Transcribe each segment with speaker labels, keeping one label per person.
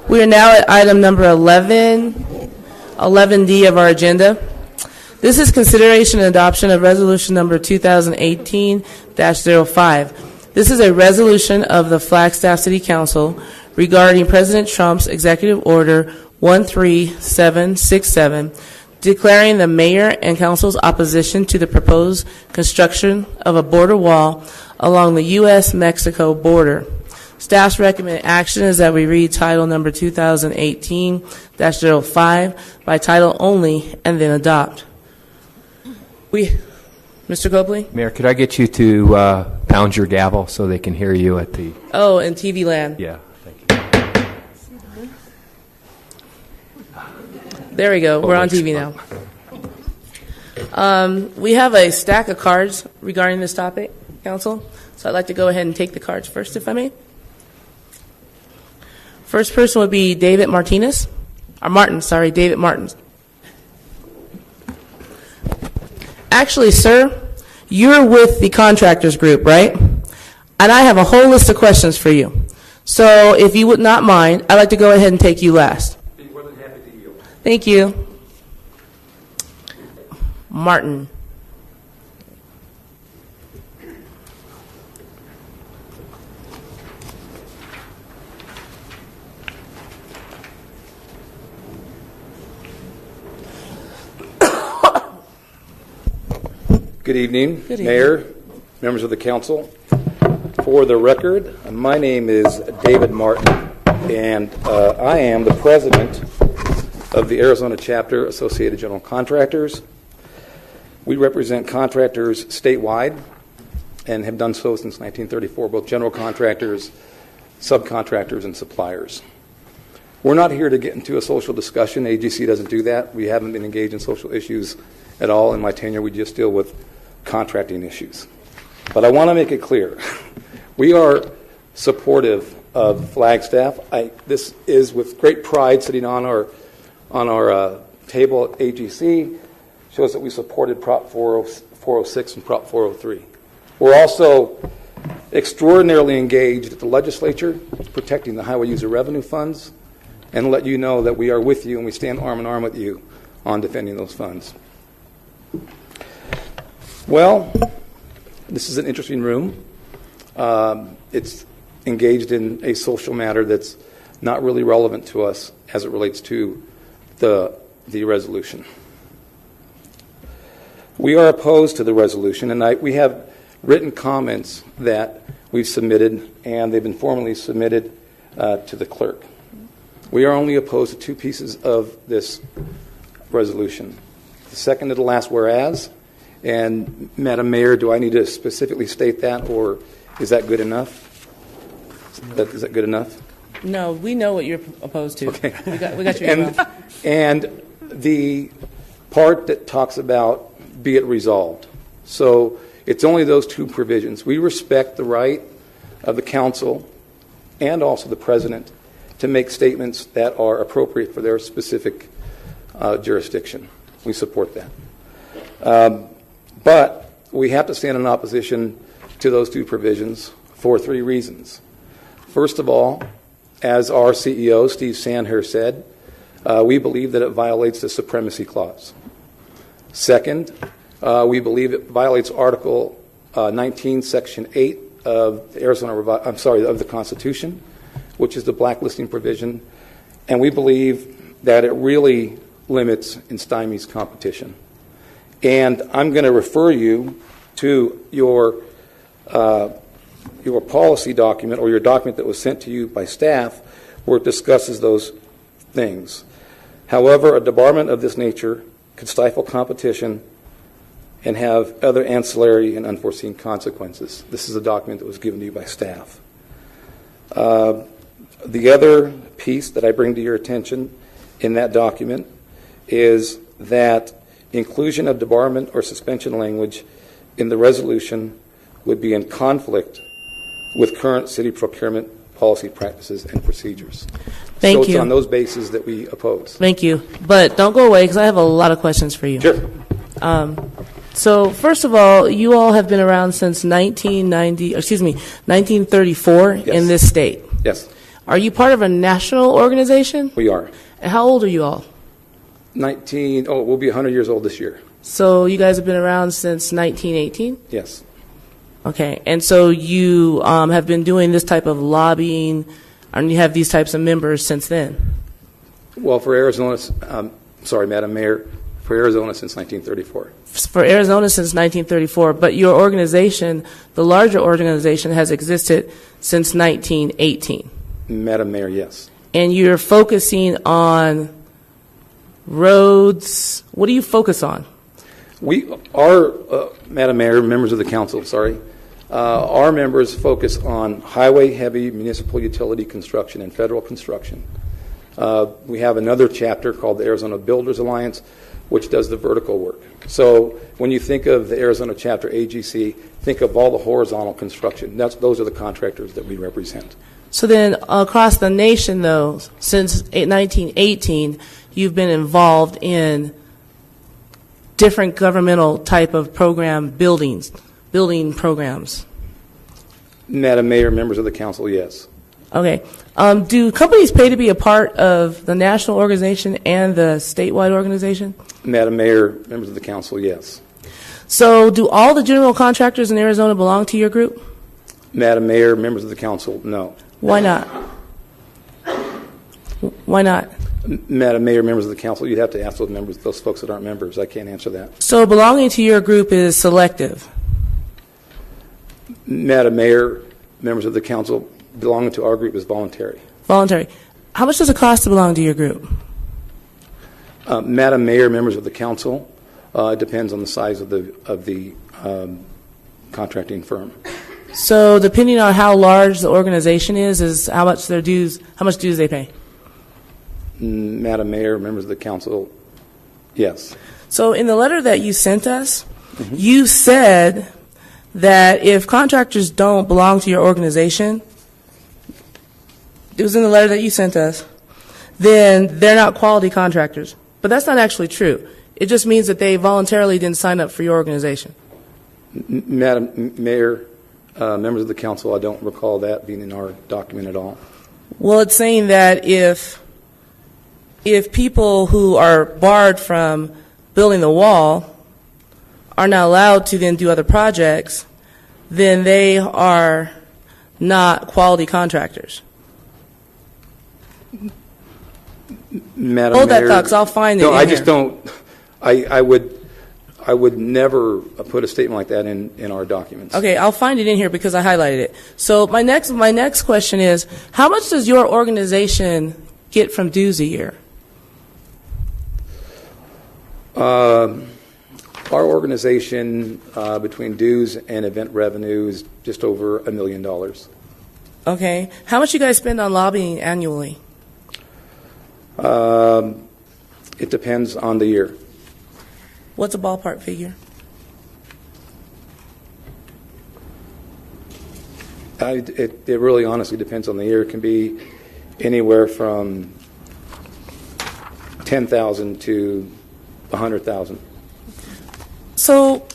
Speaker 1: We are now at item number 11D of our agenda. This is consideration and adoption of resolution number 2018-05. This is a resolution of the Flagstaff City Council regarding President Trump's executive order 13767, declaring the mayor and council's opposition to the proposed construction of a border wall along the U.S.-Mexico border. Staff's recommended action is that we read title number 2018-05 by title only and then adopt. Mr. Copley?
Speaker 2: Mayor, could I get you to pound your gavel so they can hear you at the...
Speaker 1: Oh, in TV land.
Speaker 2: Yeah, thank you.
Speaker 1: There we go. We're on TV now. We have a stack of cards regarding this topic, Council. So I'd like to go ahead and take the cards first, if I may. First person would be David Martinez. David Martin. Actually, sir, you're with the contractors group, right? And I have a whole list of questions for you. So if you would not mind, I'd like to go ahead and take you last.
Speaker 3: Be more than happy to yield.
Speaker 1: Thank you. Martin.
Speaker 3: Good evening,
Speaker 1: Good evening,
Speaker 3: Mayor, members of the council. For the record, my name is David Martin, and I am the president of the Arizona Chapter Associated General Contractors. We represent contractors statewide and have done so since 1934, both general contractors, subcontractors, and suppliers. We're not here to get into a social discussion. AGC doesn't do that. We haven't been engaged in social issues at all in my tenure. We just deal with contracting issues. But I want to make it clear, we are supportive of Flagstaff. This is with great pride sitting on our table at AGC, shows that we supported Prop 406 and Prop 403. We're also extraordinarily engaged at the legislature, protecting the highway user revenue funds, and let you know that we are with you and we stand arm in arm with you on defending those funds. Well, this is an interesting room. It's engaged in a social matter that's not really relevant to us as it relates to the resolution. We are opposed to the resolution, and we have written comments that we've submitted, and they've been formally submitted to the clerk. We are only opposed to two pieces of this resolution. The second to the last whereas, and Madam Mayor, do I need to specifically state that, or is that good enough? Is that good enough?
Speaker 1: No, we know what you're opposed to.
Speaker 3: Okay.
Speaker 1: We got your email.
Speaker 3: And the part that talks about be it resolved. So it's only those two provisions. We respect the right of the council and also the president to make statements that are appropriate for their specific jurisdiction. We support that. But we have to stand in opposition to those two provisions for three reasons. First of all, as our CEO, Steve Sandher, said, we believe that it violates the Supremacy Clause. Second, we believe it violates Article 19, Section 8 of the of the Constitution, which is the blacklisting provision, and we believe that it really limits and stymies competition. And I'm going to refer you to your policy document, or your document that was sent to you by staff, where it discusses those things. However, a debarment of this nature could stifle competition and have other ancillary and unforeseen consequences. This is a document that was given to you by staff. The other piece that I bring to your attention in that document is that inclusion of debarment or suspension language in the resolution would be in conflict with current city procurement policy practices and procedures.
Speaker 1: Thank you.
Speaker 3: So it's on those bases that we oppose.
Speaker 1: Thank you. But don't go away, because I have a lot of questions for you.
Speaker 3: Sure.
Speaker 1: So first of all, you all have been around since 1934
Speaker 3: Yes.
Speaker 1: in this state.
Speaker 3: Yes.
Speaker 1: Are you part of a national organization?
Speaker 3: We are.
Speaker 1: And how old are you all?
Speaker 3: We'll be 100 years old this year.
Speaker 1: So you guys have been around since 1918?
Speaker 3: Yes.
Speaker 1: Okay, and so you have been doing this type of lobbying, and you have these types of members since then?
Speaker 3: Well, for Arizona, Madam Mayor, for Arizona since 1934.
Speaker 1: For Arizona since 1934, but your organization, the larger organization, has existed since 1918.
Speaker 3: Madam Mayor, yes.
Speaker 1: And you're focusing on roads. What do you focus on?
Speaker 3: Madam Mayor, members of the council, our members focus on highway, heavy, municipal utility construction, and federal construction. We have another chapter called the Arizona Builders Alliance, which does the vertical work. So when you think of the Arizona chapter AGC, think of all the horizontal construction. Those are the contractors that we represent.
Speaker 1: So then across the nation, though, since 1918, you've been involved in different governmental type of building programs.
Speaker 3: Madam Mayor, members of the council, yes.
Speaker 1: Okay. Do companies pay to be a part of the national organization and the statewide organization?
Speaker 3: Madam Mayor, members of the council, yes.
Speaker 1: So do all the general contractors in Arizona belong to your group?
Speaker 3: Madam Mayor, members of the council, no.
Speaker 1: Why not? Why not?
Speaker 3: Madam Mayor, members of the council, you'd have to ask those folks that aren't members. I can't answer that.
Speaker 1: So belonging to your group is selective?
Speaker 3: Madam Mayor, members of the council, belonging to our group is voluntary.
Speaker 1: Voluntary. How much does it cost to belong to your group?
Speaker 3: Madam Mayor, members of the council, it depends on the size of the contracting firm.
Speaker 1: So depending on how large the organization is how much their dues, how much dues they pay?
Speaker 3: Madam Mayor, members of the council, yes.
Speaker 1: So in the letter that you sent us, you said that if contractors don't belong to your organization, it was in the letter that you sent us, then they're not quality contractors. But that's not actually true. It just means that they voluntarily didn't sign up for your organization.
Speaker 3: Madam Mayor, members of the council, I don't recall that being in our document at all.
Speaker 1: Well, it's saying that if people who are barred from building the wall are not allowed to then do other projects, then they are not quality contractors.
Speaker 3: Madam
Speaker 1: Hold
Speaker 3: Mayor,
Speaker 1: that thought, because I'll find it.
Speaker 3: No,
Speaker 1: in
Speaker 3: I just
Speaker 1: here.
Speaker 3: don't. I would never put a statement like that in our documents.
Speaker 1: Okay, I'll find it in here because I highlighted it. So my next question is, how much does your organization get from dues a year?
Speaker 3: Our organization, between dues and event revenue, is just over $1 million.
Speaker 1: Okay. How much you guys spend on lobbying annually?
Speaker 3: It depends on the year.
Speaker 1: What's a ballpark figure?
Speaker 3: It really honestly depends on the year. It can be anywhere from $10,000 to $100,000.
Speaker 1: So,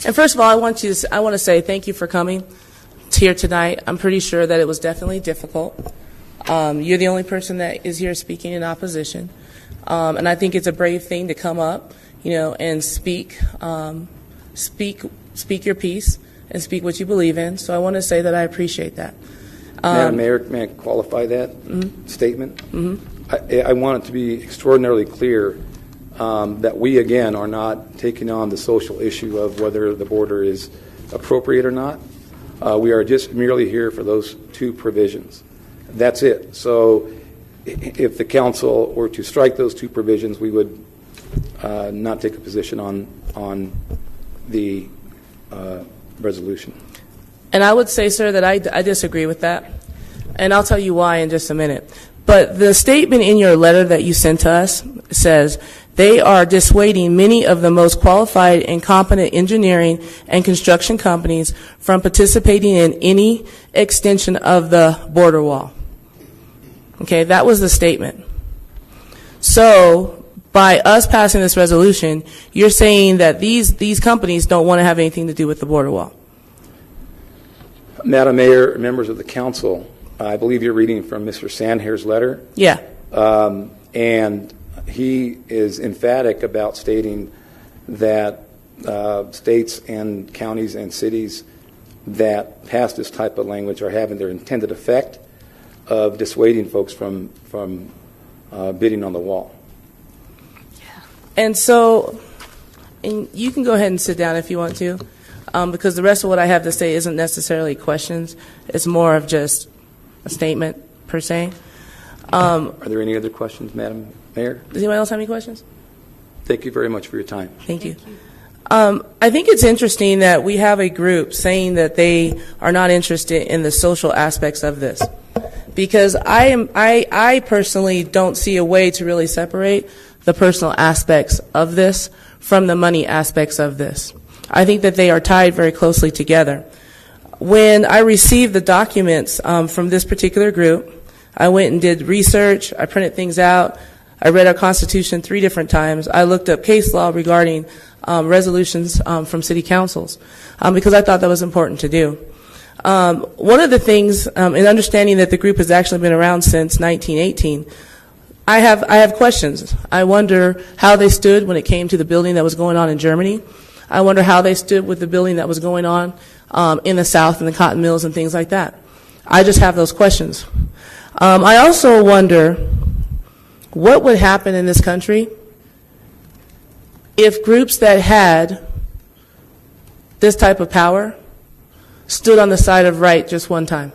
Speaker 1: and first of all, I want to say thank you for coming here tonight. I'm pretty sure that it was definitely difficult. You're the only person that is here speaking in opposition, and I think it's a brave thing to come up, and speak your piece and speak what you believe in. So I want to say that I appreciate that.
Speaker 3: Madam Mayor, may I qualify that statement? I want it to be extraordinarily clear that we, again, are not taking on the social issue of whether the border is appropriate or not. We are just merely here for those two provisions. That's it. So if the council were to strike those two provisions, we would not take a position on the resolution.
Speaker 1: And I would say, sir, that I disagree with that. And I'll tell you why in just a minute. But the statement in your letter that you sent to us says, they are dissuading many of the most qualified and competent engineering and construction companies from participating in any extension of the border wall. Okay, that was the statement. So by us passing this resolution, you're saying that these companies don't want to have anything to do with the border wall.
Speaker 3: Madam Mayor, members of the council, I believe you're reading from Mr. Sandhair's letter.
Speaker 1: Yeah.
Speaker 3: And he is emphatic about stating that states and counties and cities that pass this type of language are having their intended effect of dissuading folks from bidding on the wall.
Speaker 1: And so, and you can go ahead and sit down if you want to, because the rest of what I have to say isn't necessarily questions. It's more of just a statement, per se.
Speaker 3: Are there any other questions, Madam Mayor?
Speaker 1: Does anyone else have any questions?
Speaker 3: Thank you very much for your time.
Speaker 1: Thank you. I think it's interesting that we have a group saying that they are not interested in the social aspects of this, because I personally don't see a way to really separate the personal aspects of this from the money aspects of this. I think that they are tied very closely together. When I received the documents from this particular group, I went and did research. I printed things out. I read our Constitution 3 different times. I looked up case law regarding resolutions from city councils because I thought that was important to do. One of the things, in understanding that the group has actually been around since 1918, I have questions. I wonder how they stood when it came to the building that was going on in Germany. I wonder how they stood with the building that was going on in the South and the cotton mills and things like that. I just have those questions. I also wonder what would happen in this country if groups that had this type of power stood on the side of right just one time.